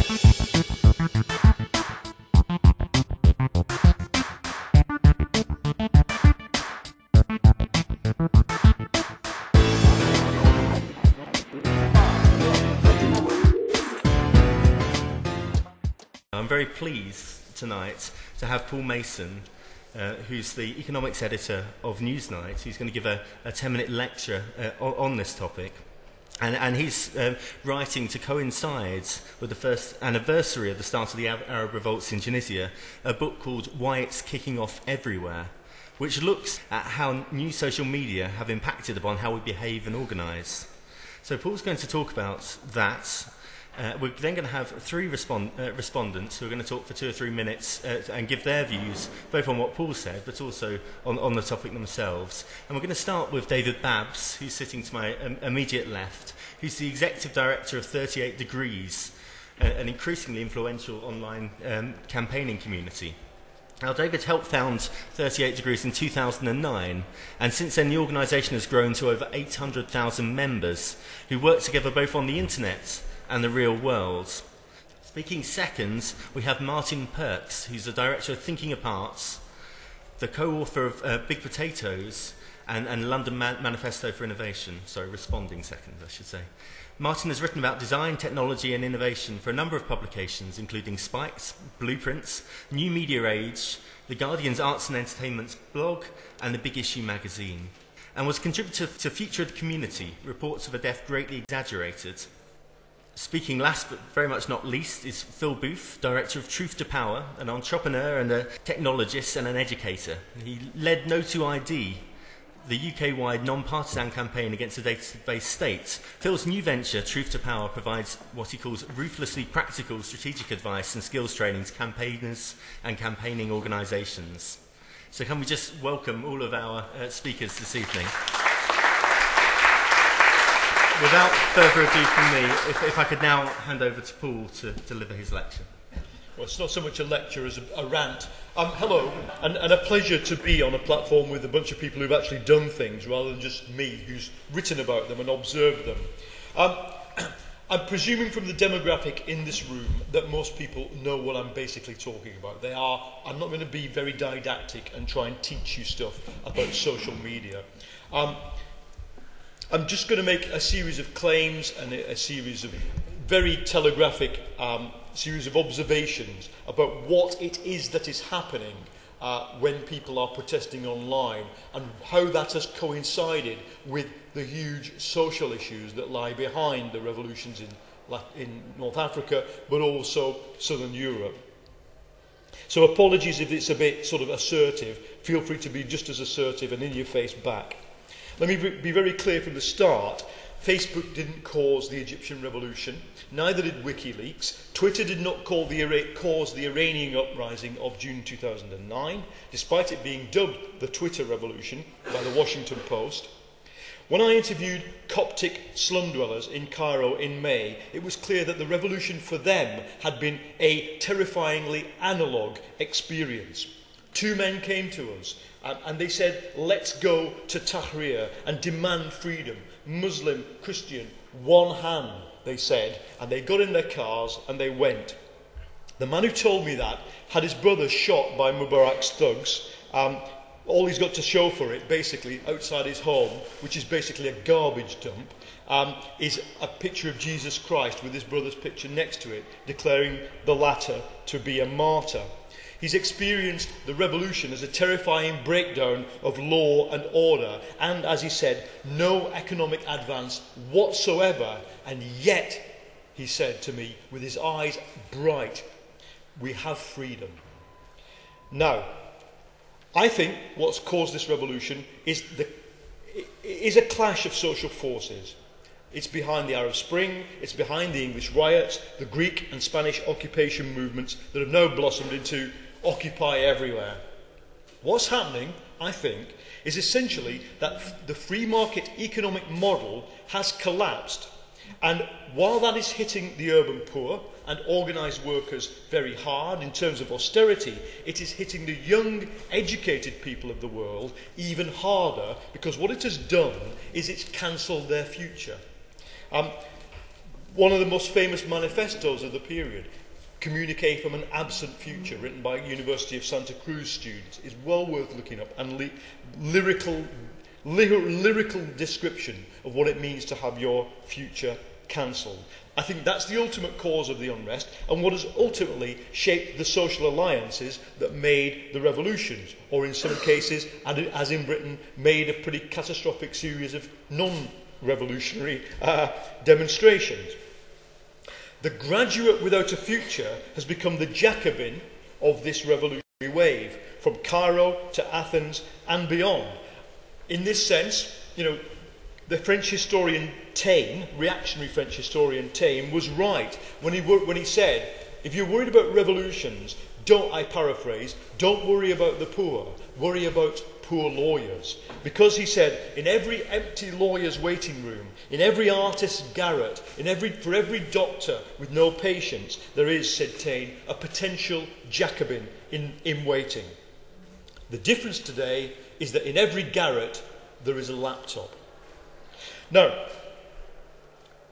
I'm very pleased tonight to have Paul Mason, who's the economics editor of Newsnight, who's going to give a 10-minute lecture on this topic. And he's writing to coincide with the first anniversary of the start of the Arab revolts in Tunisia, a book called Why It's Kicking Off Everywhere, which looks at how new social media have impacted upon how we behave and organise. So Paul's going to talk about that. We're then going to have three respondents who are going to talk for 2 or 3 minutes and give their views, both on what Paul said, but also on the topic themselves. And we're going to start with David Babbs, who's sitting to my immediate left, who's the executive director of 38 Degrees, an increasingly influential online campaigning community. Now, David helped found 38 Degrees in 2009, and since then the organisation has grown to over 800,000 members who work together both on the internet and the real world. Speaking second, we have Martyn Perks, who's the director of Thinking Apart, the co-author of Big Potatoes and London Manifesto for Innovation. Sorry, responding second, I should say. Martyn has written about design, technology and innovation for a number of publications, including Spiked, Blueprints, New Media Age, The Guardian's Arts and Entertainment's blog, and The Big Issue magazine, and was contributor to Future of the Community, Reports of a Death Greatly Exaggerated. Speaking last but very much not least is Phil Booth, director of Truth to Power, an entrepreneur and a technologist and an educator. He led No2ID, the UK-wide non-partisan campaign against a database state. Phil's new venture, Truth to Power, provides what he calls ruthlessly practical strategic advice and skills training to campaigners and campaigning organisations. So can we just welcome all of our speakers this evening? Without further ado from me, if I could now hand over to Paul to deliver his lecture. Well, it's not so much a lecture as a rant. Hello, and a pleasure to be on a platform with a bunch of people who've actually done things rather than just me who's written about them and observed them. I'm presuming from the demographic in this room that most people know what I'm basically talking about. I'm not going to be very didactic and try and teach you stuff about social media. I'm just going to make a series of claims and a series of very telegraphic series of observations about what it is that is happening when people are protesting online and how that has coincided with the huge social issues that lie behind the revolutions in North Africa, but also Southern Europe. So apologies if it's a bit sort of assertive. Feel free to be just as assertive and in your face back. Let me be very clear from the start. Facebook didn't cause the Egyptian revolution, neither did WikiLeaks. Twitter did not cause the Iranian uprising of June 2009, despite it being dubbed the Twitter revolution by the Washington Post. When I interviewed Coptic slum dwellers in Cairo in May, it was clear that the revolution for them had been a terrifyingly analogue experience. 2 men came to us and they said, let's go to Tahrir and demand freedom. Muslim, Christian, one hand, they said, and they got in their cars and they went. The man who told me that had his brother shot by Mubarak's thugs. All he's got to show for it, basically, outside his home, which is basically a garbage dump, is a picture of Jesus Christ with his brother's picture next to it, declaring the latter to be a martyr. He's experienced the revolution as a terrifying breakdown of law and order, and, as he said, no economic advance whatsoever. And yet, he said to me, with his eyes bright, we have freedom. Now, I think what's caused this revolution is a clash of social forces. It's behind the Arab Spring, it's behind the English riots, the Greek and Spanish occupation movements that have now blossomed into Occupy everywhere. What's happening, I think, is essentially that the free market economic model has collapsed, and while that is hitting the urban poor and organised workers very hard in terms of austerity, it is hitting the young, educated people of the world even harder, because what it has done is it's cancelled their future. one of the most famous manifestos of the period, Communique from an Absent Future, written by University of Santa Cruz students, is well worth looking up, and lyrical description of what it means to have your future cancelled. I think that's the ultimate cause of the unrest, and what has ultimately shaped the social alliances that made the revolutions, or in some cases, as in Britain, made a pretty catastrophic series of non-revolutionary demonstrations. The graduate without a future has become the Jacobin of this revolutionary wave, from Cairo to Athens and beyond. In this sense, the French historian Taine, reactionary French historian Taine, was right when he said, if you're worried about revolutions, I paraphrase, don't worry about the poor, worry about poor lawyers. Because he said, in every empty lawyer's waiting room, in every artist's garret, for every doctor with no patients, there is, said Taine, a potential Jacobin in waiting. The difference today is that in every garret there is a laptop. Now,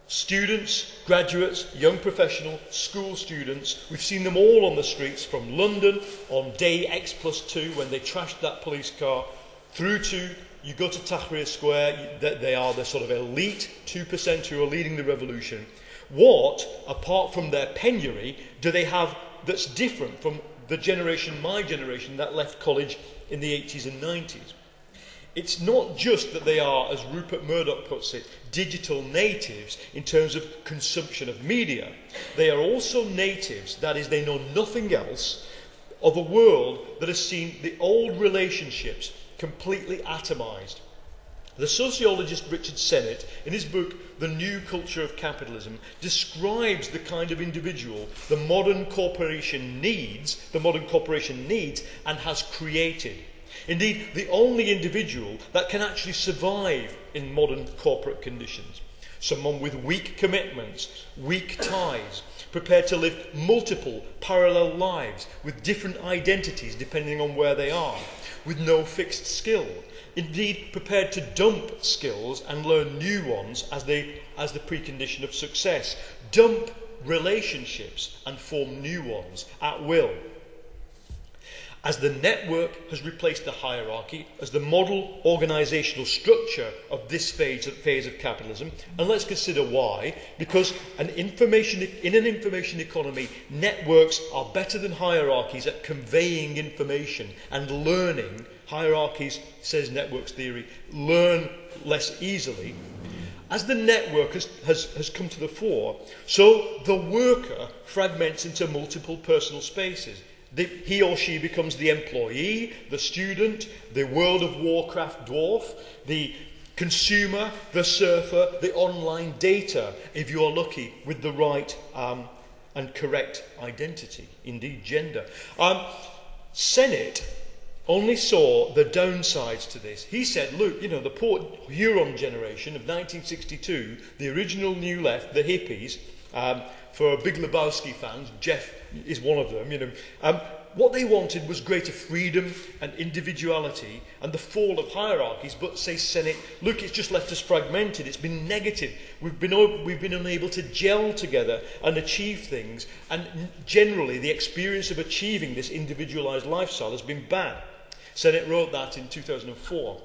students, graduates, young professionals, school students, we've seen them all on the streets from London on day X+2 when they trashed that police car, through to, you go to Tahrir Square, they are the sort of elite 2% who are leading the revolution. What, apart from their penury, do they have that's different from the generation, my generation, that left college in the 80s and 90s? It's not just that they are, as Rupert Murdoch puts it, digital natives in terms of consumption of media. They are also natives, that is, they know nothing else, of a world that has seen the old relationships completely atomised. The sociologist Richard Sennett, in his book The New Culture of Capitalism, describes the kind of individual the modern corporation needs and has created. Indeed, the only individual that can actually survive in modern corporate conditions. Someone with weak commitments, weak ties, prepared to live multiple parallel lives with different identities depending on where they are, with no fixed skill. Indeed, prepared to dump skills and learn new ones as the precondition of success. Dump relationships and form new ones at will. As the network has replaced the hierarchy as the model organisational structure of this phase of capitalism, and let's consider why. Because in an information economy, networks are better than hierarchies at conveying information and learning. Hierarchies, says networks theory, learn less easily. As the network has come to the fore, so the worker fragments into multiple personal spaces. He or she becomes the employee, the student, the World of Warcraft dwarf, the consumer, the surfer, the online data, if you are lucky, with the right and correct identity, indeed gender. Sennett only saw the downsides to this. He said, look, the Port Huron generation of 1962, the original New Left, the hippies, for Big Lebowski fans, Jeff is one of them, what they wanted was greater freedom and individuality and the fall of hierarchies, but, says Sennett, look, it's just left us fragmented, it's been negative, we've been unable to gel together and achieve things, and generally the experience of achieving this individualised lifestyle has been bad. Sennett wrote that in 2004.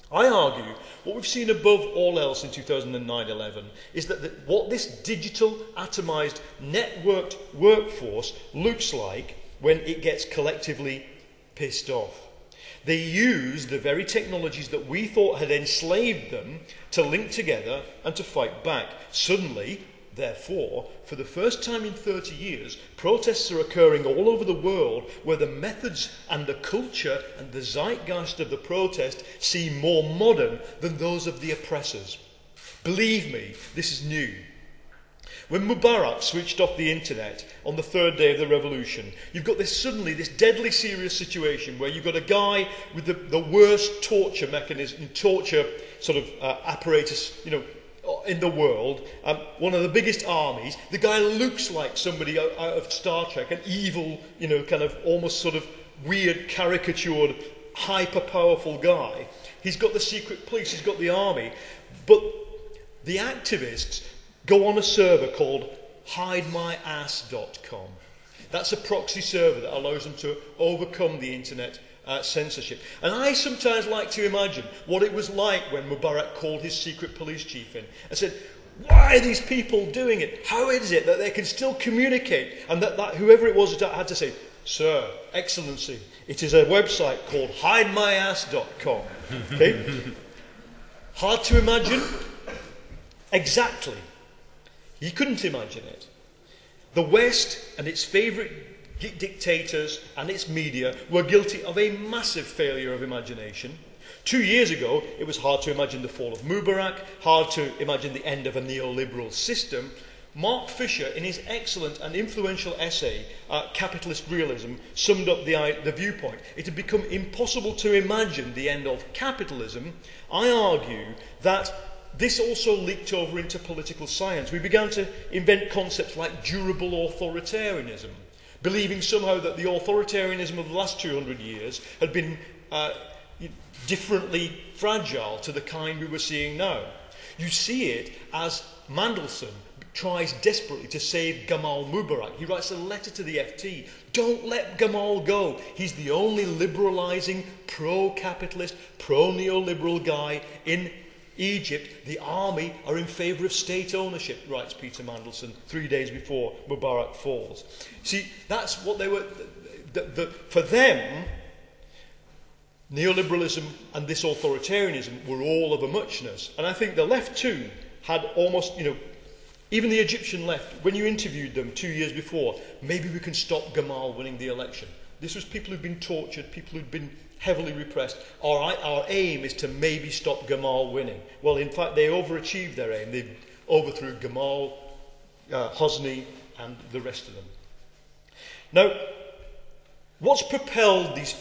I argue what we've seen above all else in 2009-11 is that what this digital, atomised, networked workforce looks like when it gets collectively pissed off. They use the very technologies that we thought had enslaved them to link together and to fight back. Suddenly, therefore, for the first time in 30 years, protests are occurring all over the world where the methods and the culture and the zeitgeist of the protest seem more modern than those of the oppressors. Believe me, this is new. When Mubarak switched off the internet on the third day of the revolution, you've got this deadly serious situation where you've got a guy with the worst torture mechanism, apparatus, in the world, one of the biggest armies. The guy looks like somebody out of Star Trek, an evil, kind of almost sort of weird, caricatured, hyper-powerful guy. He's got the secret police, he's got the army. But the activists go on a server called hidemyass.com. That's a proxy server that allows them to overcome the internet censorship. And I sometimes like to imagine what it was like when Mubarak called his secret police chief in and said, why are these people doing it? How is it that they can still communicate? And that whoever it was had to say, Sir, Excellency, it is a website called hidemyass.com. Okay? Hard to imagine? Exactly. He couldn't imagine it. The West and its favourite dictators and its media were guilty of a massive failure of imagination. 2 years ago, it was hard to imagine the fall of Mubarak, hard to imagine the end of a neoliberal system. Mark Fisher, in his excellent and influential essay, Capitalist Realism, summed up the viewpoint. It had become impossible to imagine the end of capitalism. I argue that this also leaked over into political science. We began to invent concepts like durable authoritarianism, believing somehow that the authoritarianism of the last 200 years had been differently fragile to the kind we were seeing now. You see it as Mandelson tries desperately to save Gamal Mubarak. He writes a letter to the FT. Don't let Gamal go. He's the only liberalising, pro-capitalist, pro-neoliberal guy in Egypt. The army are in favour of state ownership, writes Peter Mandelson 3 days before Mubarak falls. See, that's what they were... for them, neoliberalism and this authoritarianism were all of a muchness. And I think the left too had almost, even the Egyptian left, when you interviewed them 2 years before, maybe we can stop Gamal winning the election. This was people who'd been tortured, people who'd been heavily repressed. Our aim is to maybe stop Gamal winning. Well, in fact, they overachieved their aim. They overthrew Gamal, Hosni, and the rest of them. Now, what's propelled these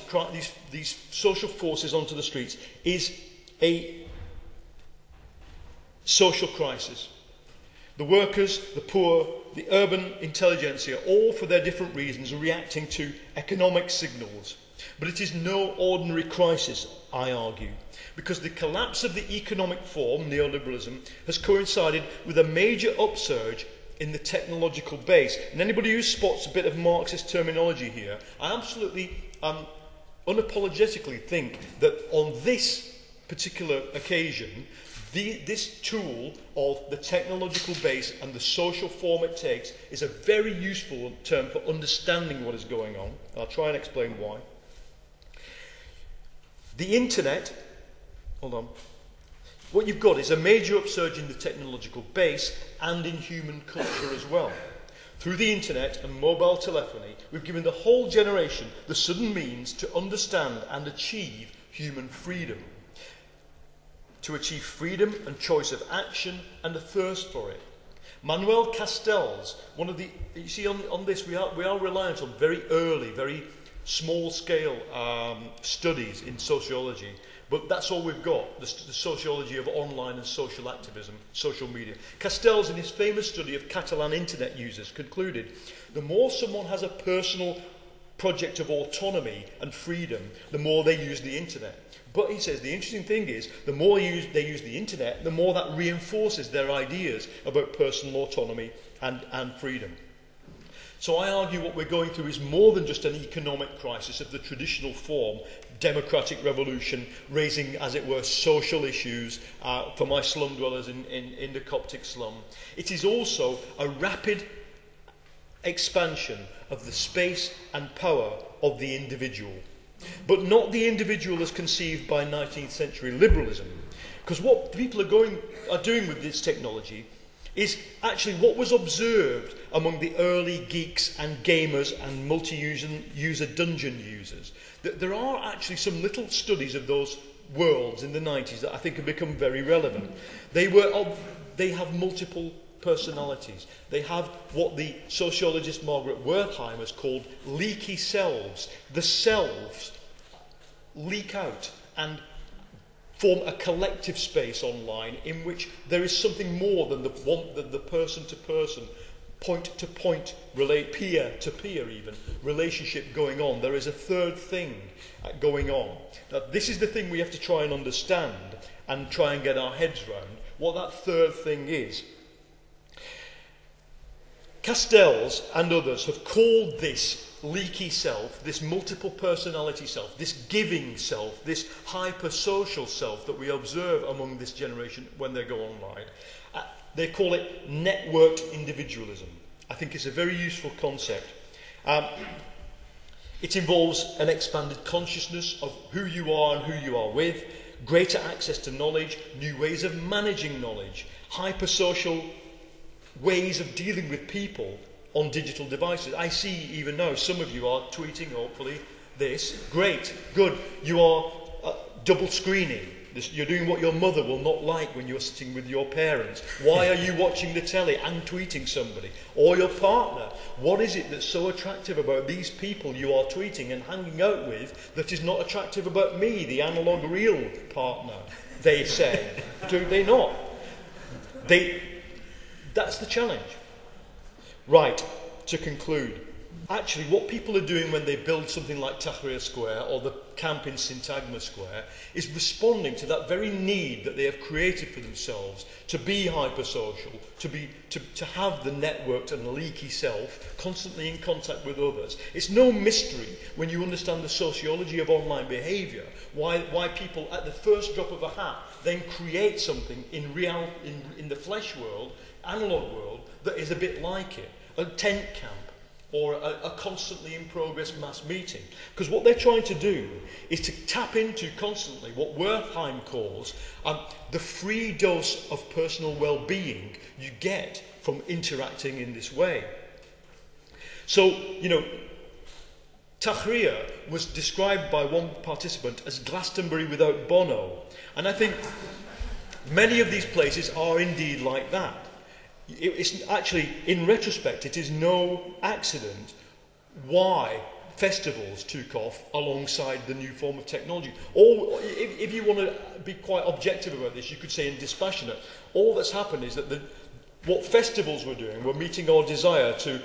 social forces onto the streets is a social crisis. The workers, the poor, the urban intelligentsia, all for their different reasons, are reacting to economic signals. But it is no ordinary crisis, I argue, because the collapse of the economic form, neoliberalism, has coincided with a major upsurge in the technological base. And anybody who spots a bit of Marxist terminology here, I absolutely unapologetically think that on this particular occasion, this tool of the technological base and the social form it takes is a very useful term for understanding what is going on. I'll try and explain why. The internet, hold on, what you've got is a major upsurge in the technological base and in human culture as well. Through the internet and mobile telephony, we've given the whole generation the sudden means to understand and achieve human freedom. To achieve freedom and choice of action and a thirst for it. Manuel Castells, one of the, you see on this we are reliant on very early, very small scale studies in sociology, but that's all we've got, the sociology of online and social activism, social media. Castells, in his famous study of Catalan internet users, concluded the more someone has a personal project of autonomy and freedom, the more they use the internet. But he says the interesting thing is, the more they use the internet, the more that reinforces their ideas about personal autonomy and freedom. So I argue what we're going through is more than just an economic crisis of the traditional form, democratic revolution, raising, as it were, social issues for my slum dwellers in the Coptic slum. It is also a rapid expansion of the space and power of the individual. But not the individual as conceived by 19th century liberalism. Because what people are doing with this technology is actually what was observed among the early geeks and gamers and multi-user dungeon users. There are actually some little studies of those worlds in the 90s that I think have become very relevant. They have multiple personalities. They have what the sociologist Margaret Wertheim has called leaky selves. The selves leak out and form a collective space online in which there is something more than the person-to-person, point-to-point, peer-to-peer even, relationship going on. There is a third thing going on. Now, this is the thing we have to try and understand and try and get our heads around, what that third thing is. Castells and others have called this leaky self, this multiple personality self, this giving self, this hyper-social self that we observe among this generation when they go online, they call it networked individualism. I think it's a very useful concept. It involves an expanded consciousness of who you are and who you are with, greater access to knowledge, new ways of managing knowledge, hyper-social ways of dealing with people on digital devices. I see even now some of you are tweeting, hopefully, this. Great, good. You are double screening. You're doing what your mother will not like when you're sitting with your parents. Why are you watching the telly and tweeting somebody? Or your partner. What is it that's so attractive about these people you are tweeting and hanging out with that is not attractive about me, the analog real partner, they say? Do they not? That's the challenge. Right, to conclude. Actually, what people are doing when they build something like Tahrir Square or the camp in Syntagma Square is responding to that very need that they have created for themselves to be hypersocial, to have the networked and leaky self constantly in contact with others. It's no mystery when you understand the sociology of online behaviour why people at the first drop of a hat then create something in the flesh world, analog world, that is a bit like it. A tent camp or a constantly in progress mass meeting. Because what they're trying to do is to tap into constantly what Wertheim calls the free dose of personal well-being you get from interacting in this way. So, Tahrir was described by one participant as Glastonbury without Bono. And I think many of these places are indeed like that. It's actually, in retrospect, it is no accident why festivals took off alongside the new form of technology. Or, if you want to be quite objective about this, you could say and dispassionate, all that's happened is that what festivals were doing were meeting our desire to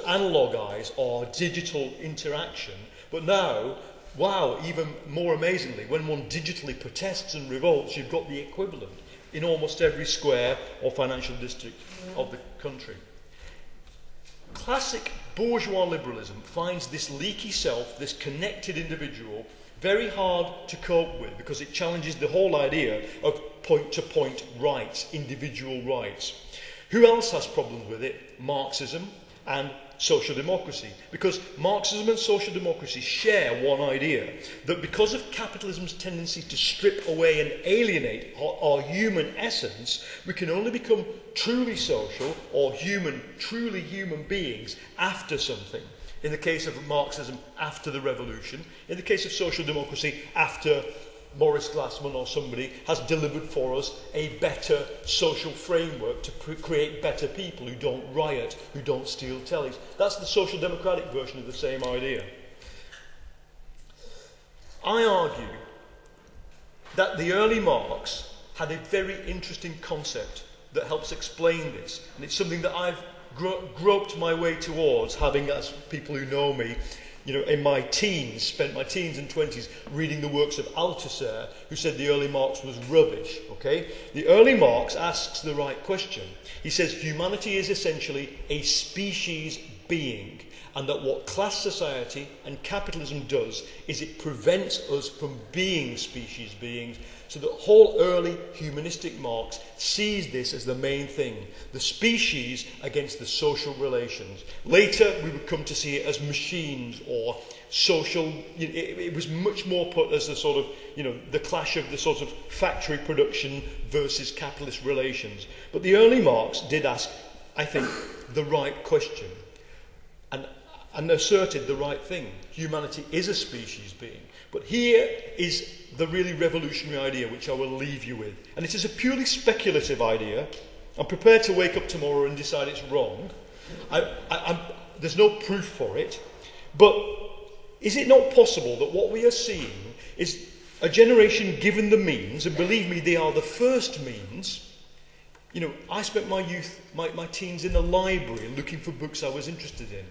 analogize our digital interaction. But now, wow, even more amazingly, when one digitally protests and revolts, you've got the equivalent in almost every square or financial district of the country. Classic bourgeois liberalism finds this leaky self, this connected individual, very hard to cope with because it challenges the whole idea of point-to-point rights, individual rights. Who else has problems with it? Marxism and social democracy. Because Marxism and social democracy share one idea, that because of capitalism's tendency to strip away and alienate our human essence, we can only become truly social or human, truly human beings after something. In the case of Marxism, after the revolution. In the case of social democracy, after Morris Glassman or somebody has delivered for us a better social framework to create better people who don't riot, who don't steal tellies. That's the social democratic version of the same idea. I argue that the early Marx had a very interesting concept that helps explain this, and it's something that I've groped my way towards, having, as people who know me, in my teens, spent my teens and 20s reading the works of Althusser, who said the early Marx was rubbish, okay? The early Marx asks the right question. He says humanity is essentially a species being, and that what class society and capitalism does is it prevents us from being species beings. So the whole early humanistic Marx sees this as the main thing, the species against the social relations. Later we would come to see it as machines or social. It was much more put as the sort of, the clash of the sort of factory production versus capitalist relations. But the early Marx did ask, I think, the right question and asserted the right thing. Humanity is a species being. But here is the really revolutionary idea which I will leave you with. And it is a purely speculative idea. I'm prepared to wake up tomorrow and decide it's wrong. There's no proof for it. But is it not possible that what we are seeing is a generation given the means, and believe me, they are the first means. I spent my youth, my teens in the library looking for books I was interested in.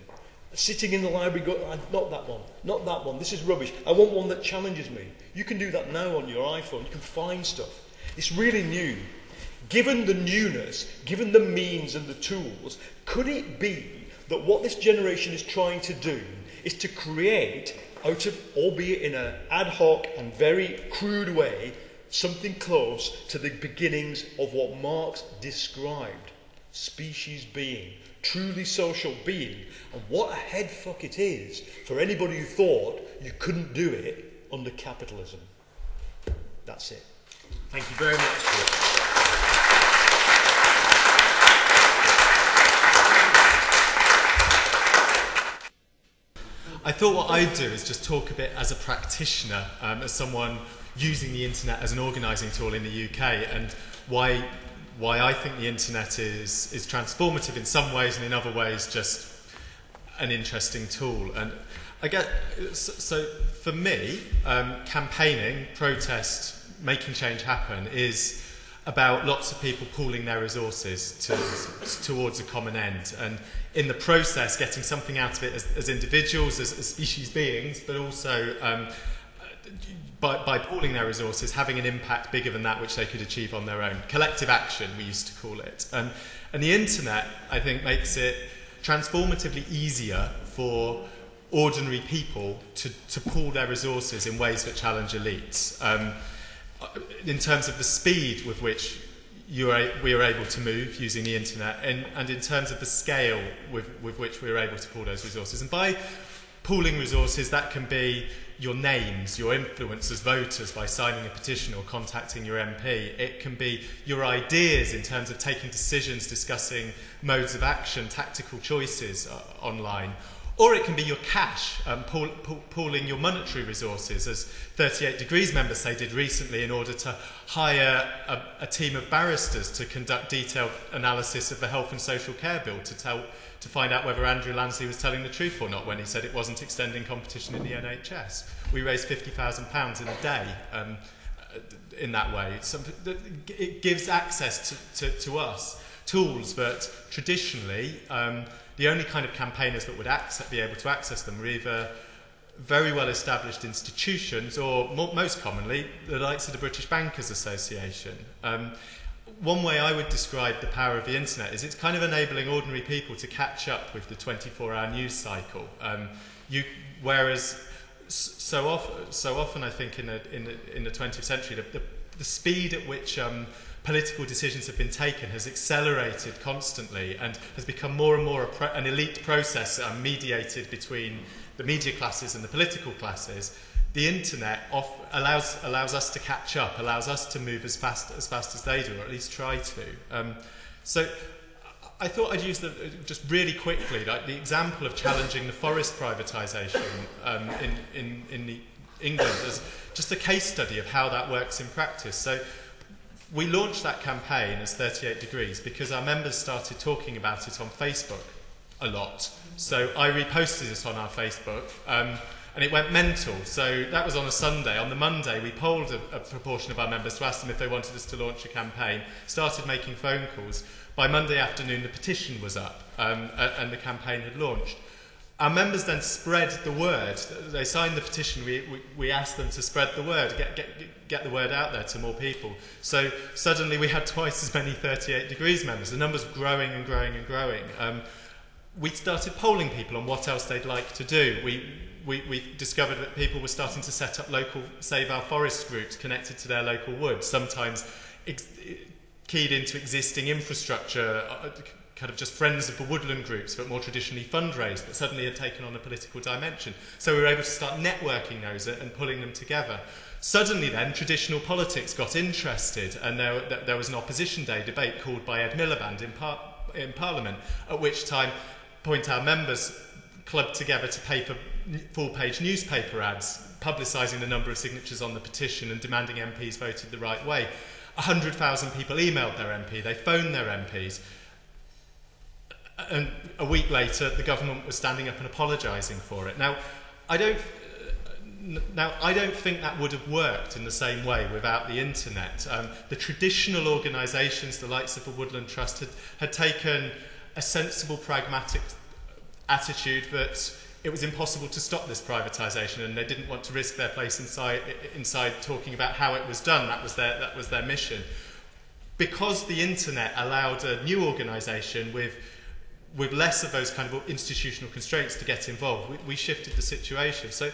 Sitting in the library going, not that one, this is rubbish. I want one that challenges me. You can do that now on your iPhone. You can find stuff. It's really new. Given the newness, given the means and the tools, could it be that what this generation is trying to do is to create, out of, albeit in an ad hoc and very crude way, something close to the beginnings of what Marx described, species being, truly social being, and what a head fuck it is for anybody who thought you couldn't do it under capitalism. That's it. Thank you very much. I thought what I'd do is just talk a bit as a practitioner, as someone using the internet as an organising tool in the UK, and why I think the internet is transformative in some ways, and in other ways just an interesting tool. And I get so for me, campaigning, protest, making change happen is about lots of people pooling their resources towards a common end, and in the process getting something out of it as individuals, as species beings, but also by pooling their resources, having an impact bigger than that which they could achieve on their own. Collective action, we used to call it. And the internet, I think, makes it transformatively easier for ordinary people to pool their resources in ways that challenge elites. In terms of the speed with which we are able to move using the internet, and in terms of the scale with which we are able to pool those resources. And by pooling resources, that can be your names, your influence as voters by signing a petition or contacting your MP. It can be your ideas in terms of taking decisions, discussing modes of action, tactical choices online. Or it can be your cash, pooling your monetary resources, as 38 Degrees members say did recently, in order to hire a team of barristers to conduct detailed analysis of the health and social care bill to find out whether Andrew Lansley was telling the truth or not when he said it wasn't extending competition in the NHS. We raised £50,000 in a day in that way. It gives access to us tools that traditionally the only kind of campaigners that would be able to access them were either very well established institutions or, most commonly, the likes of the British Bankers Association. One way I would describe the power of the internet is it's kind of enabling ordinary people to catch up with the 24-hour news cycle. Whereas so often, I think, in the 20th century, the speed at which political decisions have been taken has accelerated constantly and has become more and more an elite process mediated between the media classes and the political classes. The internet allows us to catch up, allows us to move as fast as they do, or at least try to. So I thought I'd use just really quickly, like the example of challenging the forest privatisation in England as just a case study of how that works in practice. So we launched that campaign as 38 Degrees because our members started talking about it on Facebook a lot. So I reposted it on our Facebook, and it went mental. So that was on a Sunday. On the Monday, we polled a proportion of our members to ask them if they wanted us to launch a campaign, started making phone calls. By Monday afternoon, the petition was up, and the campaign had launched. Our members then spread the word. They signed the petition. We asked them to spread the word, get the word out there to more people. So suddenly we had twice as many 38 Degrees members. The numbers were growing and growing and growing. We started polling people on what else they'd like to do. We discovered that people were starting to set up local Save Our Forest groups connected to their local woods, sometimes keyed into existing infrastructure, kind of just friends of the woodland groups, but more traditionally fundraised, but suddenly had taken on a political dimension. So we were able to start networking those and pulling them together. Suddenly then, traditional politics got interested, and there was an opposition day debate called by Ed Miliband in Parliament, at which time our members clubbed together to pay for full-page newspaper ads, publicising the number of signatures on the petition and demanding MPs voted the right way. 100,000 people emailed their MP, they phoned their MPs. And a week later, the government was standing up and apologising for it. Now, I don't think that would have worked in the same way without the internet. The traditional organisations, the likes of the Woodland Trust, had taken a sensible, pragmatic attitude that it was impossible to stop this privatisation, and they didn't want to risk their place inside talking about how it was done. That was their mission. because the internet allowed a new organisation with less of those kind of institutional constraints to get involved, we shifted the situation. So,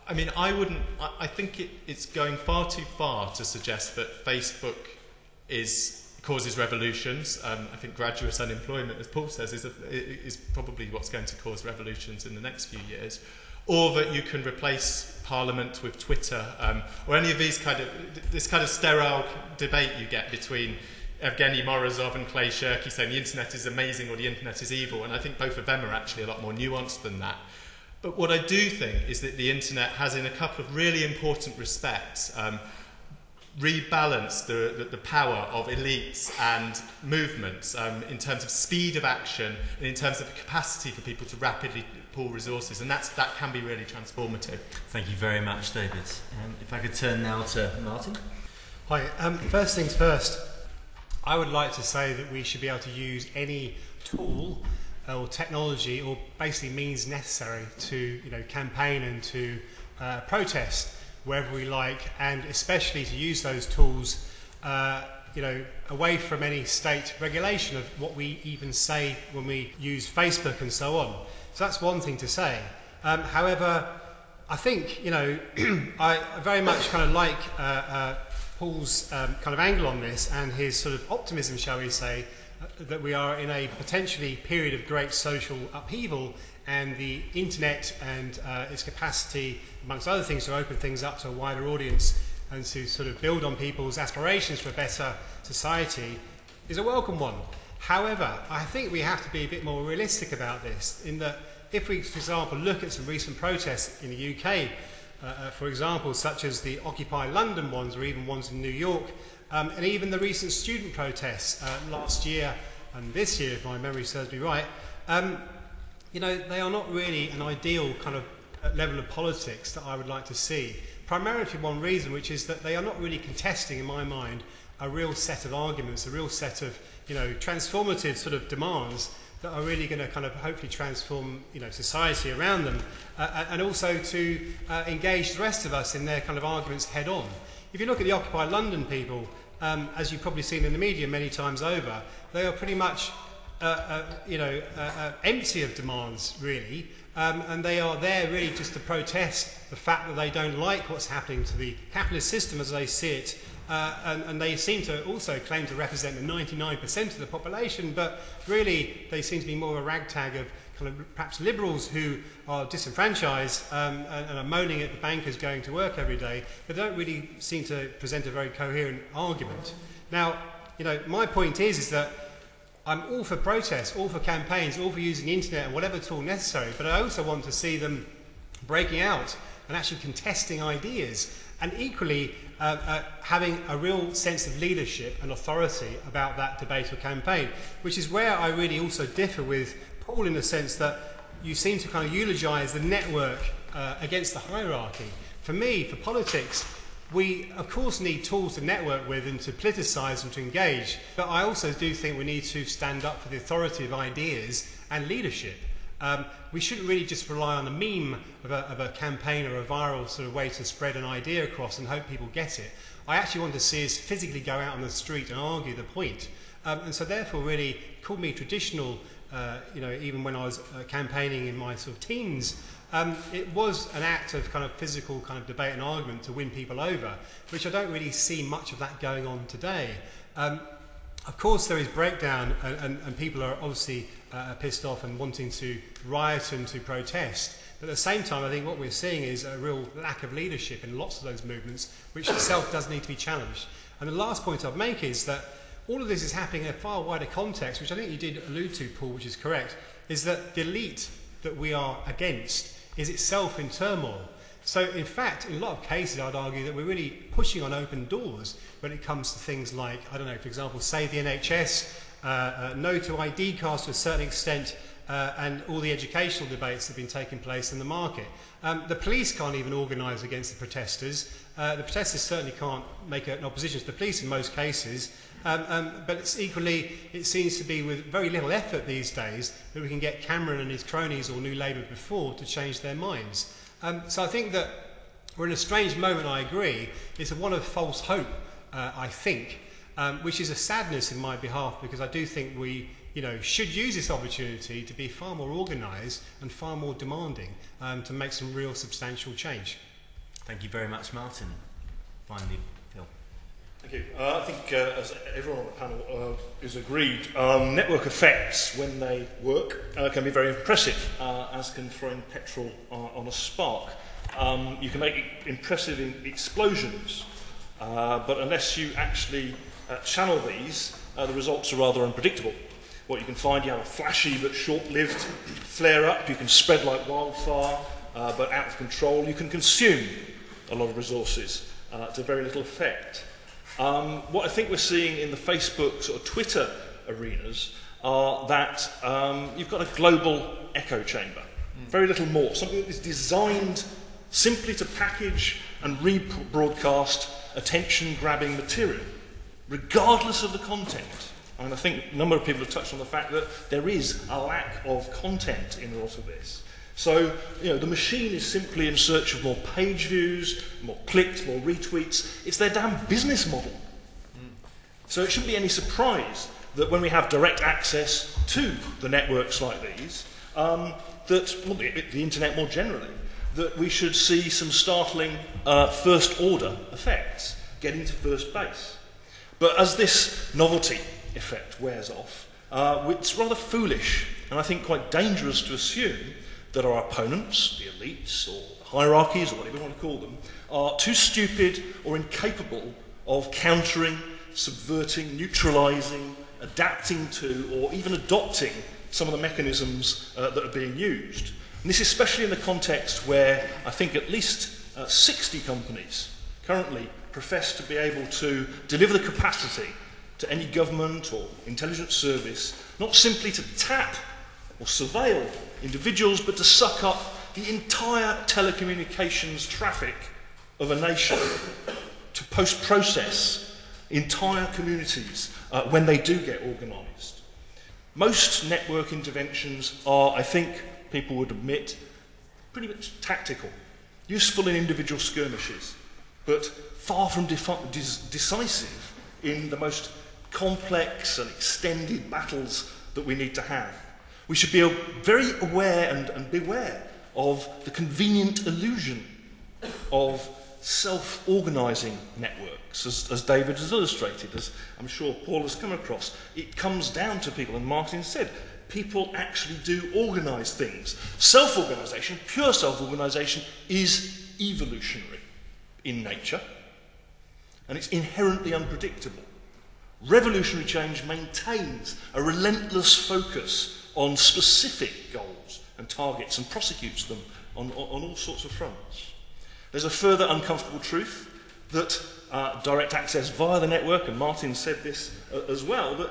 I mean, I think it's going far too far to suggest that Facebook causes revolutions. I think graduate unemployment, as Paul says, is probably what's going to cause revolutions in the next few years. Or that you can replace Parliament with Twitter, or any of this kind of sterile debate you get between Evgeny Morozov and Clay Shirky saying the internet is amazing or the internet is evil, and I think both of them are actually a lot more nuanced than that. But what I do think is that the internet has, in a couple of really important respects, rebalanced the power of elites and movements in terms of speed of action and in terms of the capacity for people to rapidly pool resources, and that can be really transformative. Thank you very much, David. If I could turn now to Martyn. Hi. First things first, I would like to say that we should be able to use any tool or technology or basically means necessary to campaign and to protest wherever we like, and especially to use those tools away from any state regulation of what we even say when we use Facebook and so on. So that's one thing to say. However, I think I very much kind of like Paul's kind of angle on this and his sort of optimism, shall we say, that we are in a potentially period of great social upheaval, and the internet and its capacity, amongst other things, to open things up to a wider audience and to sort of build on people's aspirations for a better society is a welcome one. However, I think we have to be a bit more realistic about this, in that if we, for example, look at some recent protests in the UK, for example, such as the Occupy London ones, or even ones in New York, and even the recent student protests last year and this year, if my memory serves me right, they are not really an ideal kind of level of politics that I would like to see. Primarily for one reason, which is that they are not really contesting, in my mind, a real set of arguments, a real set of transformative sort of demands that are really going to kind of hopefully transform society around them, and also to engage the rest of us in their kind of arguments head on. If you look at the Occupy London people, as you've probably seen in the media many times over, they are pretty much empty of demands, really, and they are there really just to protest the fact that they don't like what's happening to the capitalist system as they see it, and they seem to also claim to represent the 99% of the population, but really they seem to be more a ragtag of kind of perhaps liberals who are disenfranchised and are moaning at the bankers going to work every day, but don't really seem to present a very coherent argument. Now, my point is that I'm all for protests, all for campaigns, all for using the internet and whatever tool necessary, but I also want to see them breaking out and actually contesting ideas, and equally having a real sense of leadership and authority about that debate or campaign, which is where I really also differ with Paul, in the sense that you seem to kind of eulogise the network against the hierarchy. For me, for politics, we of course need tools to network with and to politicize and to engage, but I also do think we need to stand up for the authority of ideas and leadership. We shouldn't really just rely on a meme of a campaign or a viral sort of way to spread an idea across and hope people get it. I actually want to see us physically go out on the street and argue the point. And so therefore really called me traditional, even when I was campaigning in my sort of teens. It was an act of kind of physical kind of debate and argument to win people over, which I don't really see much of that going on today. Of course there is breakdown, and people are obviously pissed off and wanting to riot and to protest. But at the same time, I think what we're seeing is a real lack of leadership in lots of those movements, which itself does need to be challenged. And the last point I'd make is that all of this is happening in a far wider context, which I think you did allude to, Paul, which is correct, is that the elite that we are against is itself in turmoil. So in fact, in a lot of cases, I'd argue that we're really pushing on open doors when it comes to things like, I don't know, for example, save the NHS, no to ID cards to a certain extent, and all the educational debates that have been taking place in the market. The police can't even organise against the protesters. The protesters certainly can't make an opposition to the police in most cases. But it's equally, it seems to be with very little effort these days that we can get Cameron and his cronies, or New Labour before, to change their minds. So I think that we're in a strange moment, I agree. It's one of false hope, I think. which is a sadness in my behalf, because I do think we should use this opportunity to be far more organised and far more demanding to make some real substantial change. Thank you very much, Martyn. Finally, Phil. Thank you. I think, as everyone on the panel is agreed, network effects, when they work, can be very impressive, as can throwing petrol on a spark. You can make impressive explosions, but unless you actually channel these, the results are rather unpredictable. What you can find, you have a flashy but short-lived flare-up. You can spread like wildfire, but out of control. You can consume a lot of resources to very little effect. What I think we're seeing in the Facebook sort of Twitter arenas are that you've got a global echo chamber. Very little more. Something that is designed simply to package and rebroadcast attention-grabbing material, regardless of the content. And I think a number of people have touched on the fact that there is a lack of content in a lot of this. So, the machine is simply in search of more page views, more clicks, more retweets. It's their damn business model. So it shouldn't be any surprise that when we have direct access to the networks like these, the internet more generally, that we should see some startling first-order effects getting to first base. But as this novelty effect wears off, it's rather foolish and I think quite dangerous to assume that our opponents, the elites or hierarchies or whatever you want to call them, are too stupid or incapable of countering, subverting, neutralising, adapting to, or even adopting some of the mechanisms that are being used. And this is especially in the context where I think at least 60 companies currently profess to be able to deliver the capacity to any government or intelligence service, not simply to tap or surveil individuals, but to suck up the entire telecommunications traffic of a nation, to post-process entire communities when they do get organised. Most network interventions are, I think people would admit, pretty much tactical, useful in individual skirmishes, but far from decisive in the most complex and extended battles that we need to have. We should be very aware and beware of the convenient illusion of self-organising networks, as David has illustrated, as I'm sure Paul has come across. It comes down to people, and Martyn said, people actually do organise things. Self-organisation, pure self-organisation, is evolutionary in nature, and it's inherently unpredictable. Revolutionary change maintains a relentless focus on specific goals and targets and prosecutes them on all sorts of fronts. There's a further uncomfortable truth that direct access via the network, and Martyn said this as well, that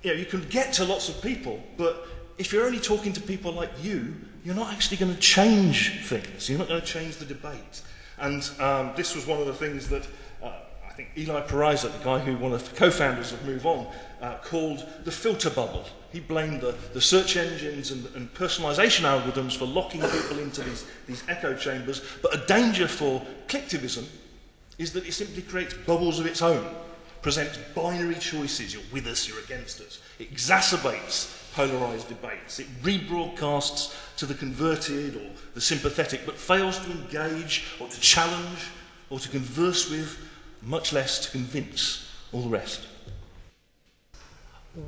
you can get to lots of people, but if you're only talking to people like you, you're not actually going to change things. You're not going to change the debate. And this was one of the things that I think Eli Pariser, the guy who one of the co-founders of Move On, called the filter bubble. He blamed the search engines and personalisation algorithms for locking people into these echo chambers. But a danger for clicktivism is that it simply creates bubbles of its own, presents binary choices. You're with us, you're against us. It exacerbates polarised debates. It rebroadcasts to the converted or the sympathetic, but fails to engage or to challenge or to converse with, much less to convince all the rest.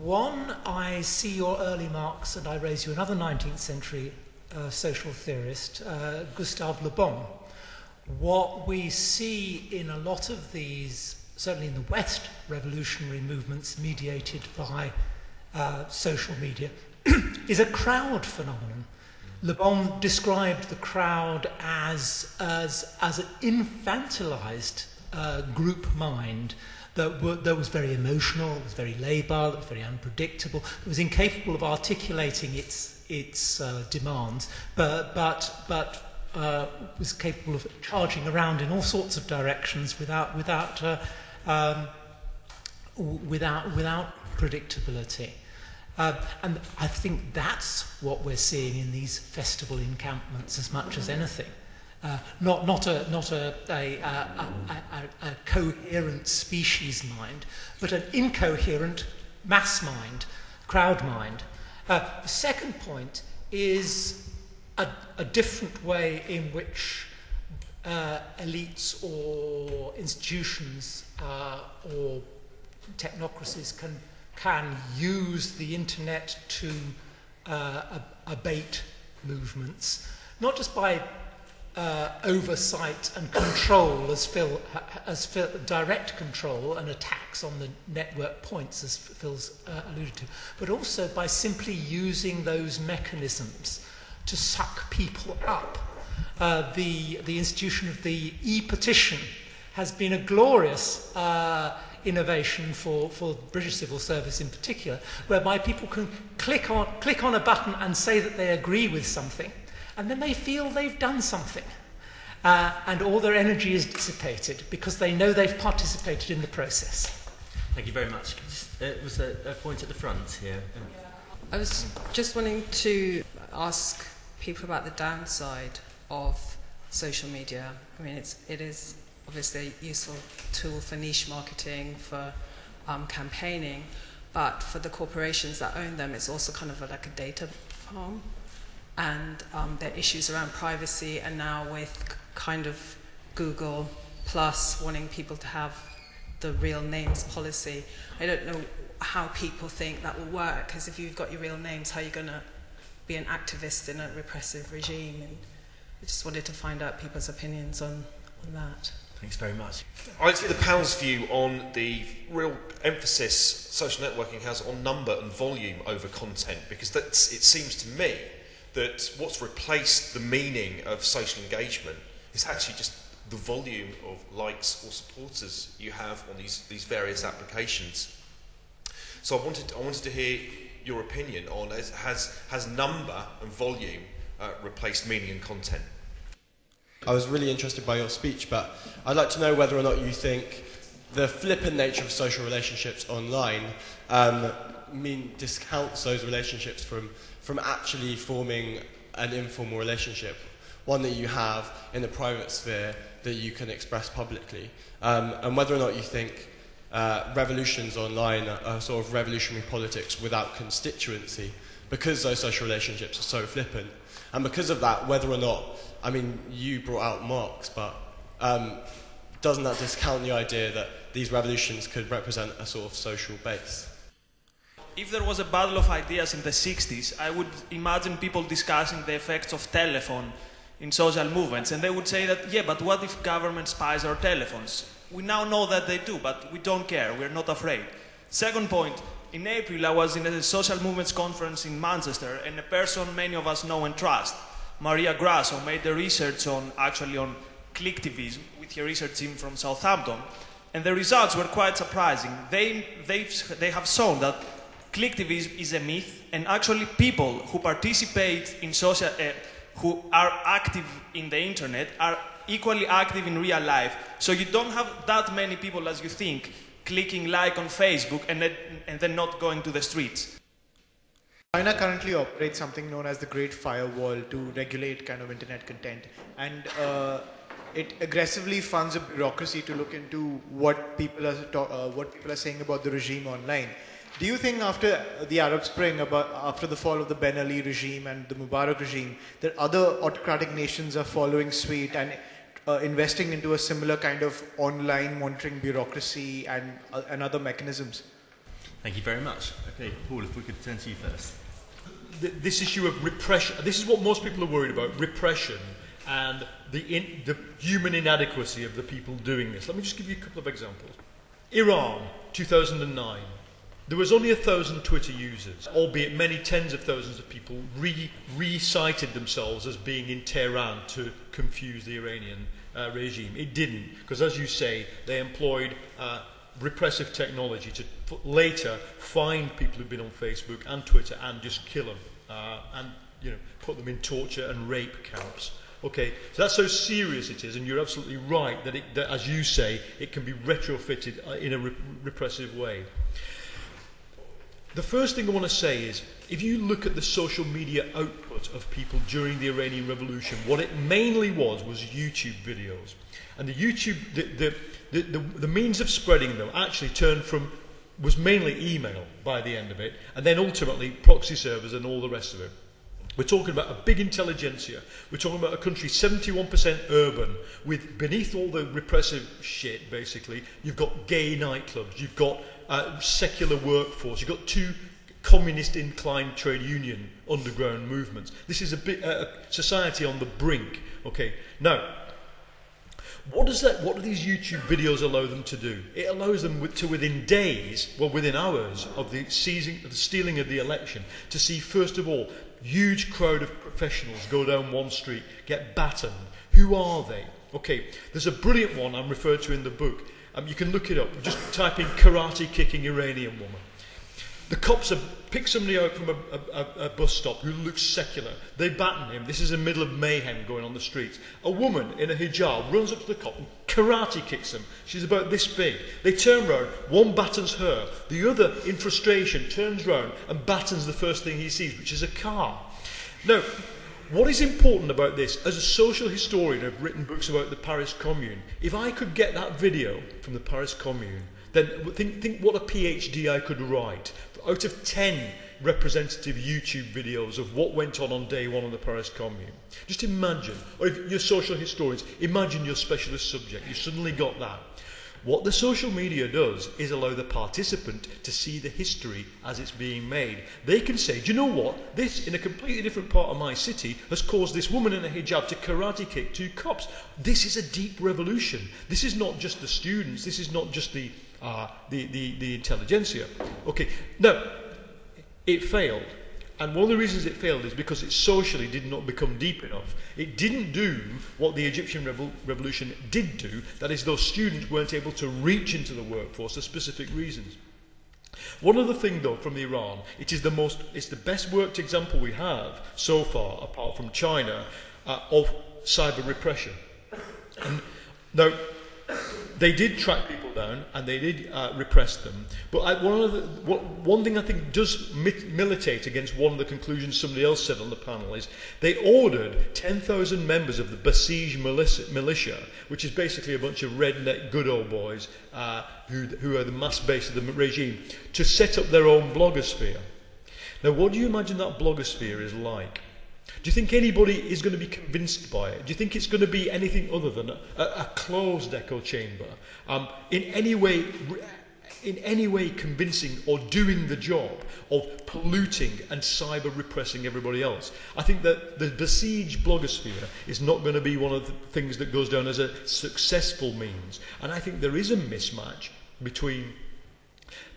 One, I see your early marks, and I raise you another 19th century social theorist, Gustave Le Bon. What we see in a lot of these, certainly in the West, revolutionary movements mediated by social media, is a crowd phenomenon. Le Bon described the crowd as an infantilized group mind that was very emotional, that was very labile, that was very unpredictable, that was incapable of articulating its demands, but was capable of charging around in all sorts of directions without predictability. And I think that's what we're seeing in these festival encampments as much as anything. not a coherent species mind, but an incoherent mass mind, crowd mind. The second point is a different way in which elites or institutions or technocracies can use the internet to abate movements, not just by oversight and control, as Phil, direct control and attacks on the network points, as Phil's alluded to, but also by simply using those mechanisms to suck people up. The institution of the e-petition has been a glorious innovation for British civil service in particular, whereby people can click on a button and say that they agree with something, and then they feel they've done something. And all their energy is dissipated because they know they've participated in the process. Thank you very much. Was a point at the front here? I was just wanting to ask people about the downside of social media. I mean, it is obviously a useful tool for niche marketing, for campaigning, but for the corporations that own them, it's also kind of like a data farm. And there are issues around privacy, and now with kind of Google Plus wanting people to have the real names policy. I don't know how people think that will work, because if you've got your real names, how are you going to be an activist in a repressive regime? And I just wanted to find out people's opinions on that. Thanks very much. I'd say the panel's view on the real emphasis social networking has on number and volume over content, because it seems to me that what's replaced the meaning of social engagement is actually just the volume of likes or supporters you have on these various applications. So I wanted to hear your opinion on has number and volume replaced meaning and content? I was really interested by your speech, but I'd like to know whether or not you think the flippant nature of social relationships online discounts those relationships from actually forming an informal relationship, one that you have in the private sphere that you can express publicly, and whether or not you think revolutions online are sort of revolutionary politics without constituency, because those social relationships are so flippant, and because of that, whether or not, I mean, you brought out Marx, but doesn't that discount the idea that these revolutions could represent a sort of social base? If there was a battle of ideas in the 60s, I would imagine people discussing the effects of telephone in social movements, and they would say that, yeah, but what if government spies our telephones? We now know that they do, but we don't care, we're not afraid. Second point, in April I was in a social movements conference in Manchester, and a person many of us know and trust, Maria Grasso, made the research on clicktivism with her research team from Southampton, and the results were quite surprising. They have shown that clicktivism is a myth, and actually people who participate in social, who are active in the internet are equally active in real life. So you don't have that many people as you think clicking like on Facebook and then not going to the streets. China currently operates something known as the Great Firewall to regulate kind of internet content, and it aggressively funds a bureaucracy to look into what people are saying about the regime online. Do you think after the Arab Spring, after the fall of the Ben Ali regime and the Mubarak regime, that other autocratic nations are following suit and investing into a similar kind of online monitoring bureaucracy and other mechanisms? Thank you very much. Okay, Paul, if we could turn to you first. This issue of repression, this is what most people are worried about, repression and the human inadequacy of the people doing this. Let me just give you a couple of examples. Iran, 2009. There was only 1,000 Twitter users, albeit many tens of thousands of people recited themselves as being in Tehran to confuse the Iranian regime. It didn't, because as you say, they employed repressive technology to later find people who've been on Facebook and Twitter and just kill them and put them in torture and rape camps. Okay, so that's how serious it is, and you're absolutely right that as you say, it can be retrofitted in a repressive way. The first thing I want to say is, if you look at the social media output of people during the Iranian Revolution, what it mainly was YouTube videos. And the YouTube, the means of spreading them actually was mainly email by the end of it, and then ultimately proxy servers and all the rest of it. We're talking about a big intelligentsia. We're talking about a country 71% urban, with beneath all the repressive shit, basically, you've got gay nightclubs, you've got secular workforce, you've got two communist-inclined trade union underground movements. This is a society on the brink. Okay, now, what do these YouTube videos allow them to do? It allows them to, within days, well, within hours of the stealing of the election, to see, first of all, huge crowd of professionals go down one street, get battened. Who are they? Okay, there's a brilliant one I'm referred to in the book. You can look it up. Just type in karate kicking Iranian woman. The cops have picked somebody out from a bus stop who looks secular. They batten him. This is in the middle of mayhem going on the streets. A woman in a hijab runs up to the cop and karate kicks him. She's about this big. They turn round. One battens her. The other, in frustration, turns round and battens the first thing he sees, which is a car. Now, what is important about this, as a social historian, I've written books about the Paris Commune. If I could get that video from the Paris Commune, then think what a PhD I could write. Out of 10 representative YouTube videos of what went on day one of the Paris Commune. Just imagine, or if you're social historians, imagine your specialist subject. You suddenly got that. What the social media does is allow the participant to see the history as it's being made. They can say, do you know what? This, in a completely different part of my city, has caused this woman in a hijab to karate kick two cops. This is a deep revolution. This is not just the students. This is not just the intelligentsia. Okay, now, it failed. And one of the reasons it failed is because it socially did not become deep enough. It didn't do what the Egyptian revolution did do, that is, those students weren't able to reach into the workforce for specific reasons. One other thing, though, from Iran, it's the best worked example we have so far, apart from China, of cyber repression. And now, they did track people down and they did repress them. But one thing I think does militate against one of the conclusions somebody else said on the panel is they ordered 10,000 members of the Babbs militia, which is basically a bunch of redneck good old boys who are the mass base of the regime, to set up their own blogosphere. Now, what do you imagine that blogosphere is like? Do you think anybody is going to be convinced by it? Do you think it's going to be anything other than a closed echo chamber, in any way convincing or doing the job of polluting and cyber repressing everybody else? I think that the besieged blogosphere is not going to be one of the things that goes down as a successful means. And I think there is a mismatch between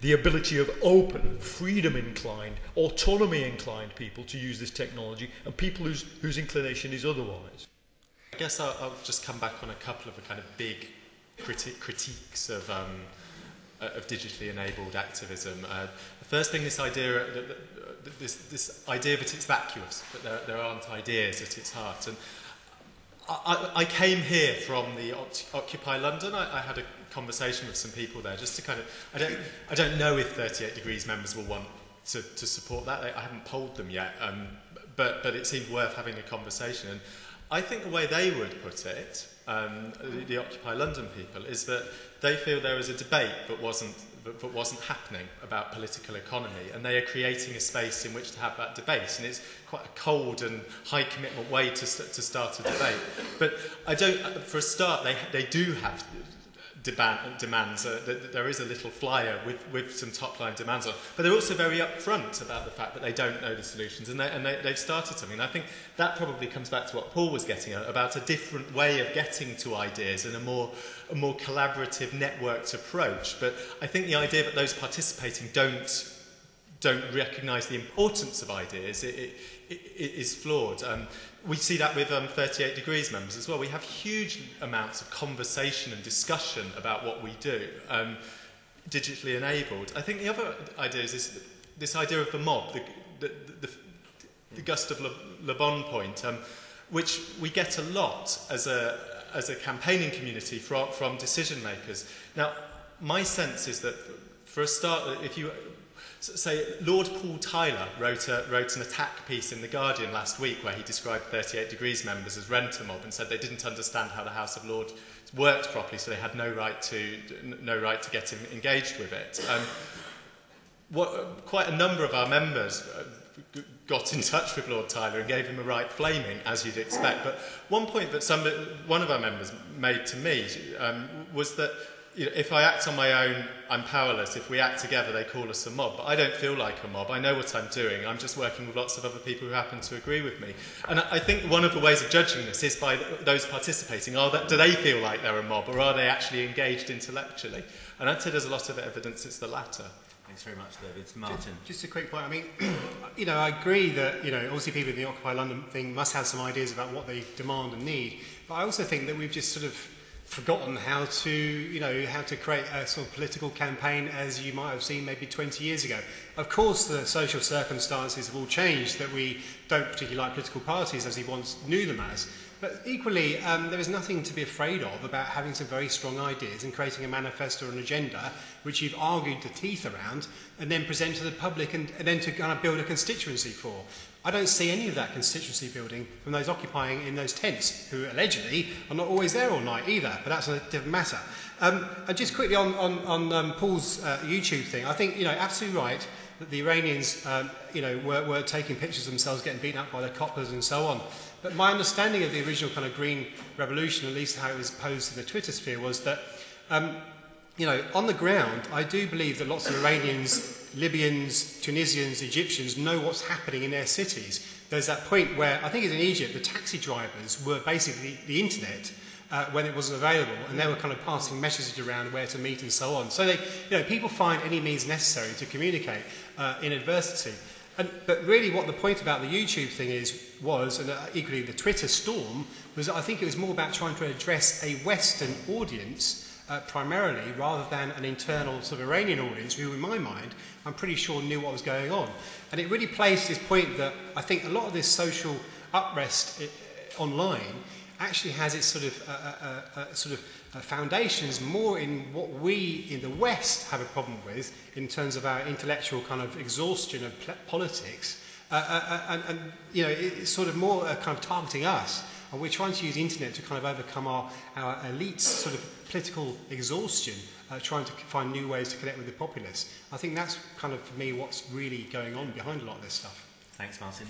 the ability of open, freedom-inclined, autonomy-inclined people to use this technology and people whose inclination is otherwise. I guess I'll just come back on a couple of the kind of big critiques of digitally enabled activism. The first thing, this idea that it's vacuous, that there aren't ideas at its heart. And I came here from the Occupy London. I had a conversation with some people there just to kind of... I don't know if 38 Degrees members will want to support that. I haven't polled them yet, but it seemed worth having a conversation. And I think the way they would put it, the Occupy London people, is that they feel there is a debate but wasn't happening about political economy, and they are creating a space in which to have that debate. And it's quite a cold and high commitment way to start a debate. But for a start, they do have demands. There is a little flyer with some top-line demands on, but they're also very upfront about the fact that they don't know the solutions, and they've started something. And I think that probably comes back to what Paul was getting at, about a different way of getting to ideas and a more collaborative, networked approach. But I think the idea that those participating don't recognise the importance of ideas is flawed. We see that with 38 Degrees members as well. We have huge amounts of conversation and discussion about what we do, digitally enabled. I think the other idea is this idea of the mob, the Gustav Le Bon point, which we get a lot as a campaigning community from decision makers. Now, my sense is that, for a start, say, Lord Paul Tyler wrote an attack piece in The Guardian last week where he described 38 Degrees members as renter mob and said they didn't understand how the House of Lords worked properly, so they had no right to get engaged with it. Quite a number of our members got in touch with Lord Tyler and gave him a right flaming, as you'd expect. But one point that one of our members made to me was that, you know, if I act on my own, I'm powerless. If we act together, they call us a mob. But I don't feel like a mob. I know what I'm doing. I'm just working with lots of other people who happen to agree with me. And I think one of the ways of judging this is by those participating. Do they feel like they're a mob, or are they actually engaged intellectually? And I'd say there's a lot of evidence it's the latter. Thanks very much, David. Martyn. Just a quick point. I mean, you know, I agree that, you know, obviously people in the Occupy London thing must have some ideas about what they demand and need. But I also think that we've just sort of forgotten how to create a sort of political campaign as you might have seen maybe 20 years ago. Of course, the social circumstances have all changed, that we don't particularly like political parties as we once knew them as. But equally, there is nothing to be afraid of about having some very strong ideas and creating a manifesto or an agenda which you've argued the teeth around and then present to the public and then to kind of build a constituency for. I don't see any of that constituency building from those occupying in those tents, who allegedly are not always there all night either, but that's a different matter. And just quickly on Paul's YouTube thing, I think, you know, absolutely right that the Iranians, you know, were taking pictures of themselves getting beaten up by the coppers and so on. But my understanding of the original kind of Green Revolution, at least how it was posed in the Twitter sphere, was that, you know, on the ground, I do believe that lots of Iranians, Libyans, Tunisians, Egyptians know what's happening in their cities. There's that point where, I think it's in Egypt, the taxi drivers were basically the internet when it wasn't available, and they were kind of passing messages around where to meet and so on. So they, you know, people find any means necessary to communicate in adversity. But really what the point about the YouTube thing was, and equally the Twitter storm, was that I think it was more about trying to address a Western audience primarily, rather than an internal sort of Iranian audience who, in my mind, I'm pretty sure knew what was going on. And it really plays this point that I think a lot of this social unrest online actually has its sort of foundations more in what we in the West have a problem with in terms of our intellectual kind of exhaustion of politics, and you know, it's sort of more kind of targeting us, and we're trying to use the internet to kind of overcome our elite's sort of political exhaustion, trying to find new ways to connect with the populace. I think that's kind of, for me, what's really going on behind a lot of this stuff. Thanks, Martyn.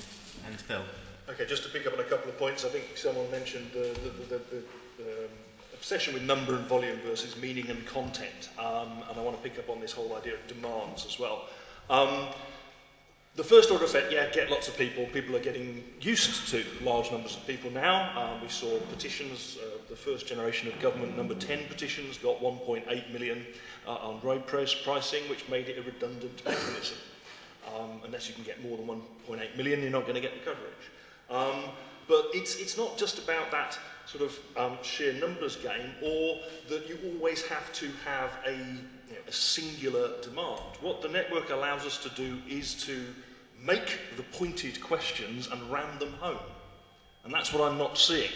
And Phil. Okay, just to pick up on a couple of points, I think someone mentioned the obsession with number and volume versus meaning and content, and I want to pick up on this whole idea of demands as well. The first order effect, yeah, get lots of people. People are getting used to large numbers of people now. We saw petitions, the first generation of government number 10 petitions got 1.8 million on road pricing, which made it a redundant mechanism. Unless you can get more than 1.8 million, you're not going to get the coverage. But it's not just about that sort of sheer numbers game, or that you always have to have a singular demand. What the network allows us to do is to make the pointed questions and ram them home. And that's what I'm not seeing.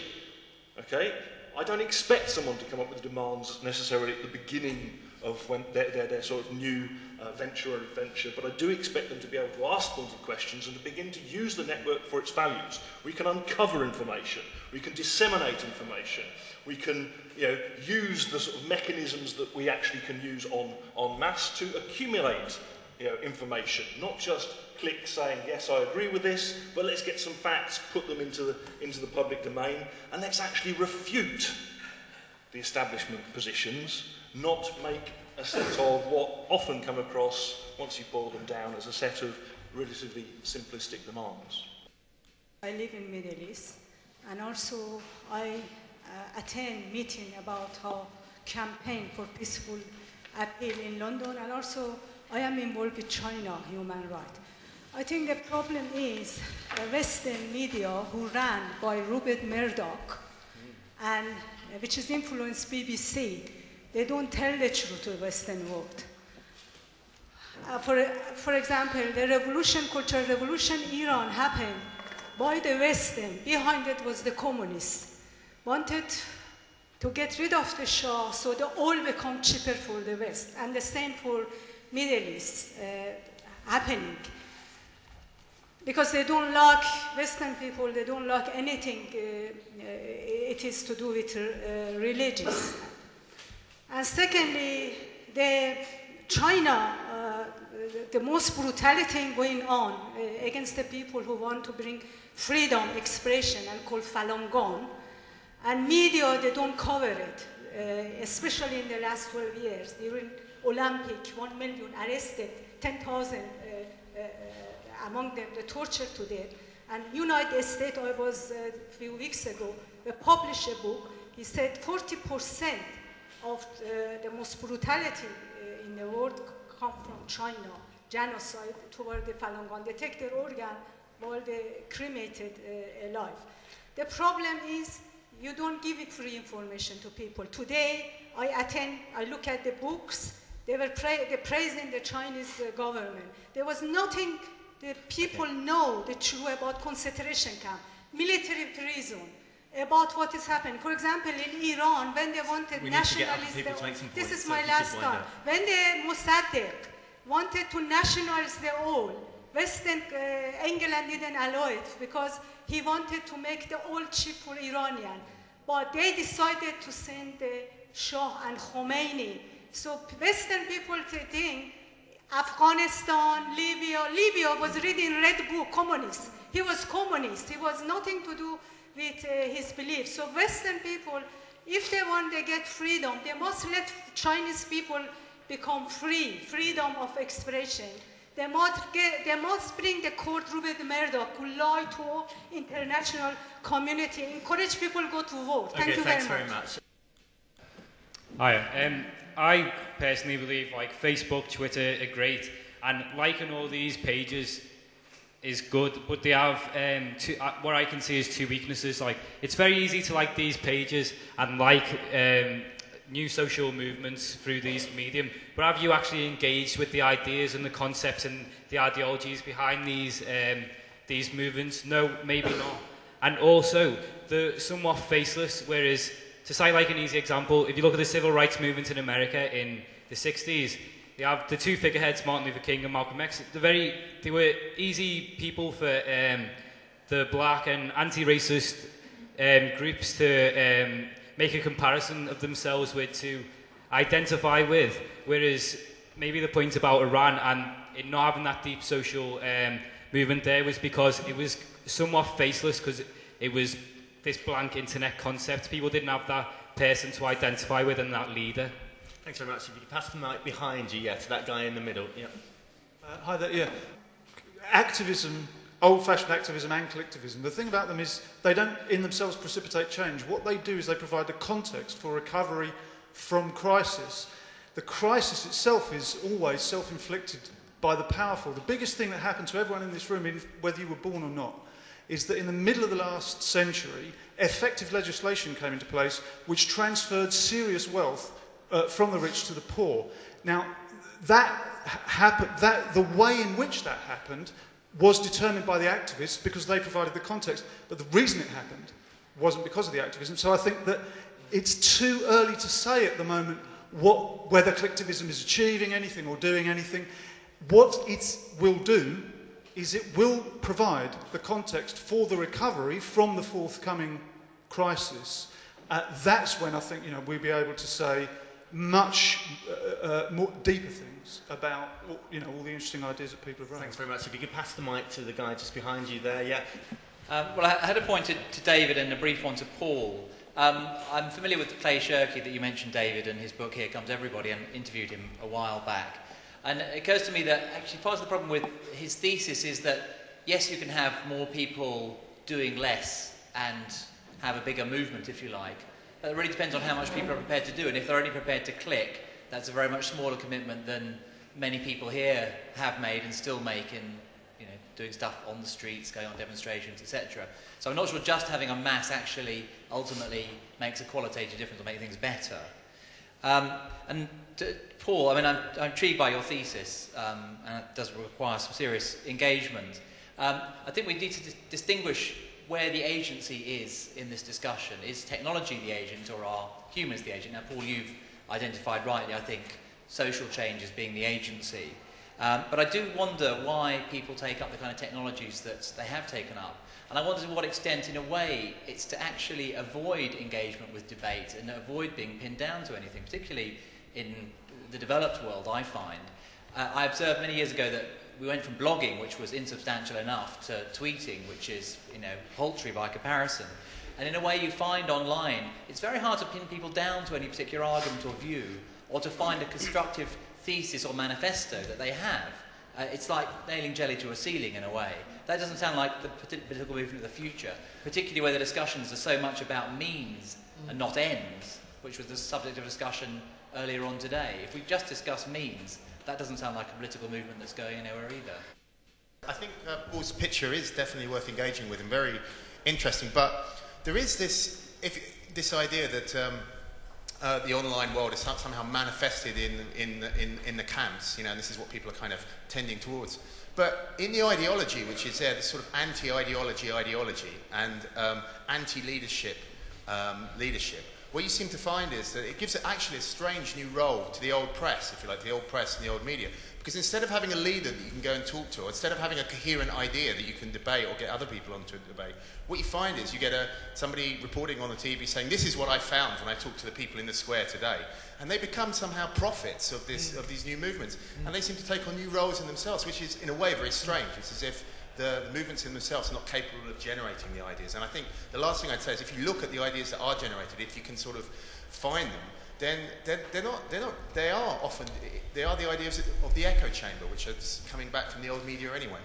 Okay? I don't expect someone to come up with demands necessarily at the beginning of when their sort of new venture or adventure, but I do expect them to be able to ask pointed questions and to begin to use the network for its values. We can uncover information, we can disseminate information, we can use the sort of mechanisms that we actually can use en masse to accumulate information, not just click saying, yes, I agree with this, but let's get some facts, put them into the public domain, and let's actually refute the establishment positions, not make a set of what often come across, once you boil them down, as a set of relatively simplistic demands. I live in Middle East, and also I attend meeting about our campaign for peaceful appeal in London, and also I am involved with China human rights. I think the problem is Western media who ran by Rupert Murdoch, and which is influenced BBC. They don't tell the truth to the Western world. For example, the revolution, Cultural Revolution Iran happened by the Western. Behind it was the communists. Wanted to get rid of the Shah so the oil become cheaper for the West. And the same for Middle East. happening. Because they don't like Western people, they don't like anything it is to do with religious. And secondly, China, the most brutality going on against the people who want to bring freedom, expression, and called Falun Gong. And media, they don't cover it, especially in the last 12 years. During Olympic, 1 million arrested, 10,000 among them, they tortured to death. And United States, I was a few weeks ago, they published a book. He said 40% of the most brutality in the world come from China, genocide toward the Falun Gong. They take their organ while they cremated alive. The problem is you don't give it free information to people. Today, I look at the books, they were praising the Chinese government. There was nothing the people know the truth about concentration camp, military prison, about what is happening. For example, in Iran, when they wanted nationalists, this is my last time. When the Mossadegh wanted to nationalize the oil, Western England didn't allow it because he wanted to make the oil cheap for Iranian. But they decided to send the Shah and Khomeini. So Western people think Afghanistan, Libya was reading Red Book, communist. He was communist. He was nothing to do with his beliefs. So Western people, if they want to get freedom, they must let Chinese people become free, freedom of expression. They must bring the court Rupert Murdoch who lied to international community, encourage people to go to vote. Thank you very much. Hi. I personally believe like Facebook, Twitter are great, and liking all these pages is good, but they have what I can see is two weaknesses. Like, it's very easy to like these pages and like new social movements through these medium, but have you actually engaged with the ideas and the concepts and the ideologies behind these movements? No, maybe not. And also, they're somewhat faceless, whereas, to cite like an easy example, if you look at the civil rights movement in America in the 60s, you have the two figureheads, Martin Luther King and Malcolm X. They were easy people for the black and anti-racist groups to make a comparison of themselves with, to identify with. Whereas maybe the point about Iran and it not having that deep social movement there was because it was somewhat faceless, because it was this blank internet concept. People didn't have that person to identify with and that leader. Thanks very much. If you could pass the mic behind you, to that guy in the middle. Yeah. Hi there, Activism, old-fashioned activism and collectivism, the thing about them is they don't in themselves precipitate change. What they do is they provide the context for recovery from crisis. The crisis itself is always self-inflicted by the powerful. The biggest thing that happened to everyone in this room, whether you were born or not, is that in the middle of the last century, effective legislation came into place which transferred serious wealth from the rich to the poor. Now, that happened. The way in which that happened was determined by the activists because they provided the context. But the reason it happened wasn't because of the activism. So I think that it's too early to say at the moment whether collectivism is achieving anything or doing anything. What it will do is it will provide the context for the recovery from the forthcoming crisis. That's when I think we'll be able to say much more deeper things about all the interesting ideas that people have raised. Thanks very much. If you could pass the mic to the guy just behind you there, well, I had a point to David and a brief one to Paul. I'm familiar with Clay Shirky that you mentioned, David, and his book Here Comes Everybody, and interviewed him a while back. And it occurs to me that actually part of the problem with his thesis is that, yes, you can have more people doing less and have a bigger movement, if you like. But it really depends on how much people are prepared to do. And if they're only prepared to click, that's a very much smaller commitment than many people here have made and still make in doing stuff on the streets, going on demonstrations, etc. So I'm not sure just having a mass actually ultimately makes a qualitative difference or make things better. And Paul, I'm intrigued by your thesis, and it does require some serious engagement. I think we need to distinguish where the agency is in this discussion. Is technology the agent or are humans the agent? Now, Paul, you've identified rightly, I think, social change as being the agency. But I do wonder why people take up the kind of technologies that they have taken up. And I wonder to what extent, in a way, it's to actually avoid engagement with debate and avoid being pinned down to anything, particularly in the developed world, I find. I observed many years ago that we went from blogging, which was insubstantial enough, to tweeting, which is, paltry by comparison. And in a way you find online, it's very hard to pin people down to any particular argument or view, or to find a constructive thesis or manifesto that they have. It's like nailing jelly to a ceiling in a way. That doesn't sound like the political movement of the future, particularly where the discussions are so much about means and not ends, which was the subject of discussion earlier on today. If we just discuss means, that doesn't sound like a political movement that's going anywhere either. I think Paul's picture is definitely worth engaging with and very interesting, but there is this idea that the online world is somehow manifested in the camps, and this is what people are kind of tending towards. But in the ideology, which is there, this sort of anti-ideology and anti-leadership leadership, what you seem to find is that it gives it actually a strange new role to the old press, if you like, the old press and the old media. Because instead of having a leader that you can go and talk to, or instead of having a coherent idea that you can debate or get other people onto a debate, what you find is you get somebody reporting on the TV saying, this is what I found when I talked to the people in the square today. And they become somehow prophets of these new movements. And they seem to take on new roles in themselves, which is, in a way, very strange. It's as if the movements in themselves are not capable of generating the ideas. And I think the last thing I'd say is if you look at the ideas that are generated, if you can sort of find them, then they are the ideas of the echo chamber, which is coming back from the old media anyway.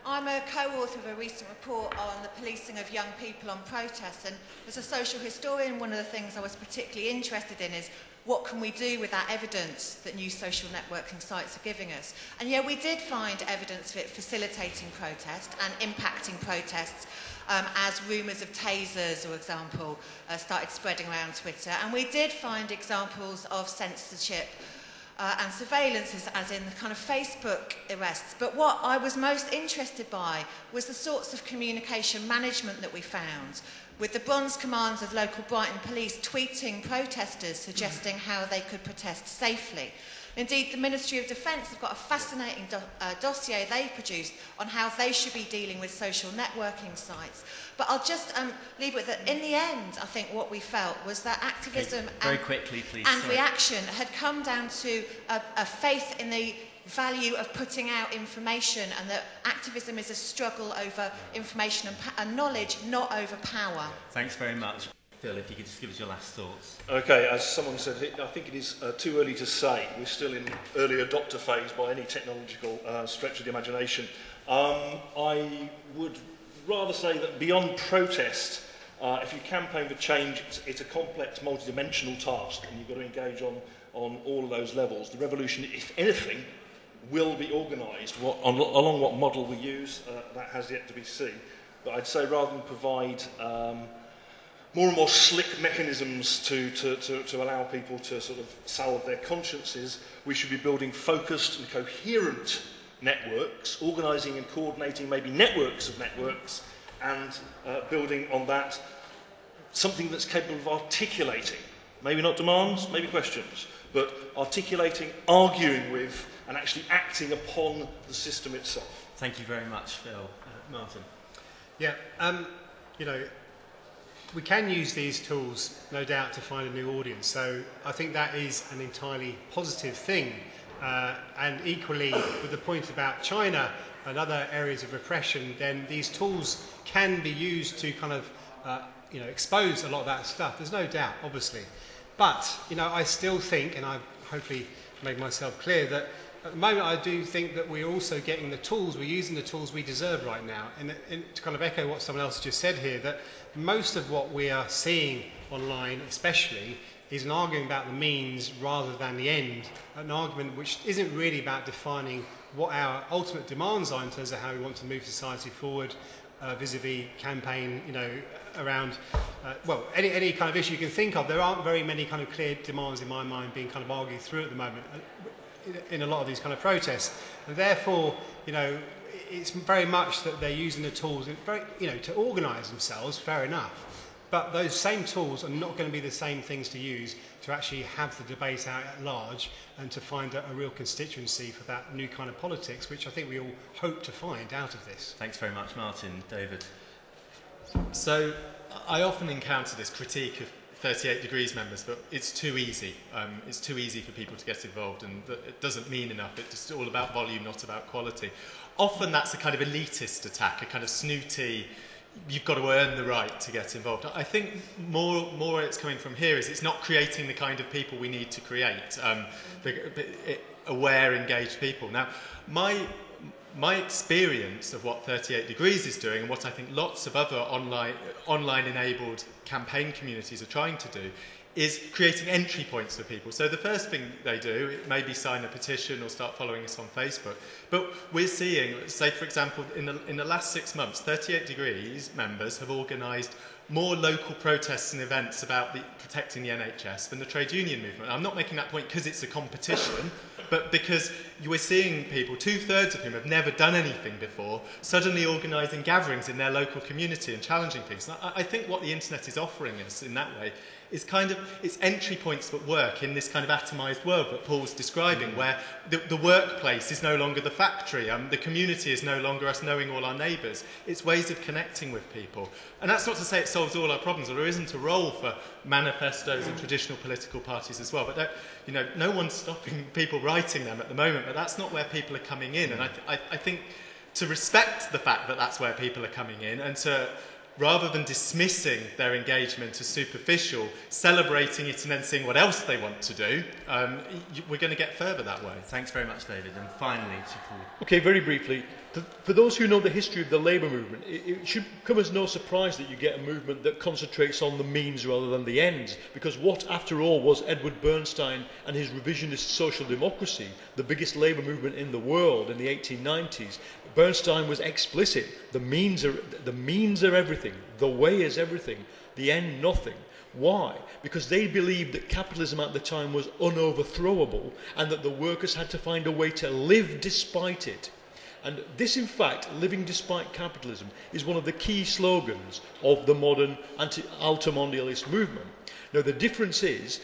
I'm a co-author of a recent report on the policing of young people on protests, and as a social historian, one of the things I was particularly interested in is what can we do with that evidence that new social networking sites are giving us? And yeah, we did find evidence of it facilitating protest and impacting protests, as rumours of tasers, for example, started spreading around Twitter. And we did find examples of censorship and surveillance, as in the kind of Facebook arrests. But what I was most interested by was the sorts of communication management that we found, with the bronze commands of local Brighton police tweeting protesters suggesting how they could protest safely. Indeed, the Ministry of Defence have got a fascinating dossier they've produced on how they should be dealing with social networking sites. But I'll just leave with that. In the end, I think what we felt was that activism and reaction had come down to a faith in the value of putting out information, and that activism is a struggle over information and knowledge, not over power. Thanks very much. Phil, if you could just give us your last thoughts. Okay, as someone said, I think it is too early to say. We're still in early adopter phase by any technological stretch of the imagination. I would rather say that beyond protest, if you campaign for change, it's a complex, multidimensional task, and you've got to engage on all of those levels. The revolution, if anything, will be organised. Along what model we use, that has yet to be seen. But I'd say rather than provide more and more slick mechanisms to allow people to sort of salve their consciences, we should be building focused and coherent networks, organising and coordinating maybe networks of networks, and building on that something that's capable of articulating, maybe not demands, maybe questions, but articulating, arguing with, and actually acting upon the system itself. Thank you very much, Phil. Martyn. Yeah, we can use these tools, no doubt, to find a new audience. So I think that is an entirely positive thing. And equally, with the point about China and other areas of repression, then these tools can be used to kind of, expose a lot of that stuff. There's no doubt, obviously. But, I still think, and I've hopefully made myself clear, that at the moment I do think that we're also getting the tools, we're using the tools we deserve right now. And to kind of echo what someone else just said here, that most of what we are seeing online, especially, is an argument about the means rather than the end. An argument which isn't really about defining what our ultimate demands are in terms of how we want to move society forward, vis-a-vis campaign, around, any kind of issue you can think of. There aren't very many kind of clear demands in my mind being kind of argued through at the moment in a lot of these kind of protests. And therefore, it's very much that they're using the tools, to organise themselves, fair enough. But those same tools are not going to be the same things to use to actually have the debate out at large and to find a real constituency for that new kind of politics, which I think we all hope to find out of this. Thanks very much, Martyn. David? So I often encounter this critique of 38 Degrees members, but it's too easy. It's too easy for people to get involved, and it doesn't mean enough. It's all about volume, not about quality. Often that's a kind of elitist attack, a kind of snooty, you've got to earn the right to get involved. I think more where it's coming from here is it's not creating the kind of people we need to create, aware, engaged people. Now, my experience of what 38 Degrees is doing, and what I think lots of other online-enabled campaign communities are trying to do, is creating entry points for people. So the first thing they do, it may be sign a petition or start following us on Facebook. But we're seeing, say for example, in the last 6 months, 38 Degrees members have organised more local protests and events about protecting the NHS than the trade union movement. I'm not making that point because it's a competition, but because you were seeing people, 2/3 of whom have never done anything before, suddenly organising gatherings in their local community and challenging things. And I think what the internet is offering us in that way is it's entry points that work in this kind of atomised world that Paul's describing, where the workplace is no longer the factory, the community is no longer us knowing all our neighbours. It's ways of connecting with people. And that's not to say it solves all our problems, or there isn't a role for manifestos and traditional political parties as well. But no one's stopping people writing them at the moment, but that's not where people are coming in. And I think to respect the fact that that's where people are coming in, and to, rather than dismissing their engagement as superficial, celebrating it and then seeing what else they want to do, we're going to get further that way. Thanks very much, David. And finally, to Paul. Okay, very briefly, for those who know the history of the labour movement, it should come as no surprise that you get a movement that concentrates on the means rather than the ends, because what, after all, was Edward Bernstein and his revisionist social democracy, the biggest labour movement in the world in the 1890s? Bernstein was explicit. The means are everything. The way is everything. The end, nothing. Why? Because they believed that capitalism at the time was unoverthrowable and that the workers had to find a way to live despite it. And this, in fact, living despite capitalism, is one of the key slogans of the modern altermondialist movement. Now, the difference is,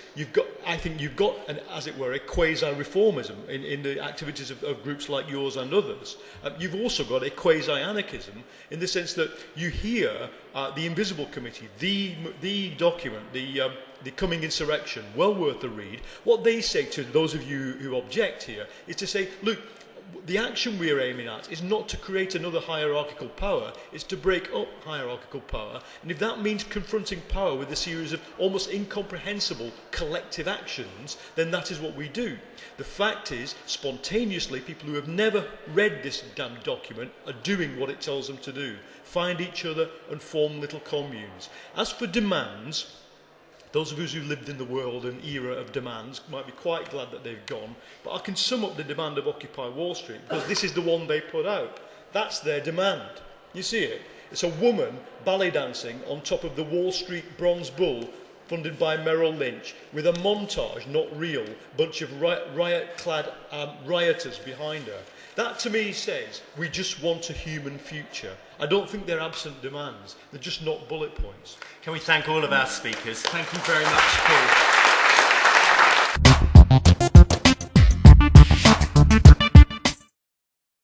I think you've got, as it were, a quasi-reformism in the activities of groups like yours and others. You've also got a quasi-anarchism in the sense that you hear the Invisible Committee, the document, the coming insurrection, well worth a read. What they say to those of you who object here is to say, look, the action we are aiming at is not to create another hierarchical power, it's to break up hierarchical power. And if that means confronting power with a series of almost incomprehensible collective actions, then that is what we do. The fact is, spontaneously, people who have never read this damn document are doing what it tells them to do. Find each other and form little communes. As for demands, those of us who lived in the world and era of demands might be quite glad that they've gone, but I can sum up the demand of Occupy Wall Street, because this is the one they put out. That's their demand. You see it? It's a woman ballet dancing on top of the Wall Street bronze bull funded by Merrill Lynch, with a montage, not real, bunch of riot-clad rioters behind her. That to me says we just want a human future. I don't think they're absent demands. They're just not bullet points. Can we thank all of our speakers? Thank you very much, Paul.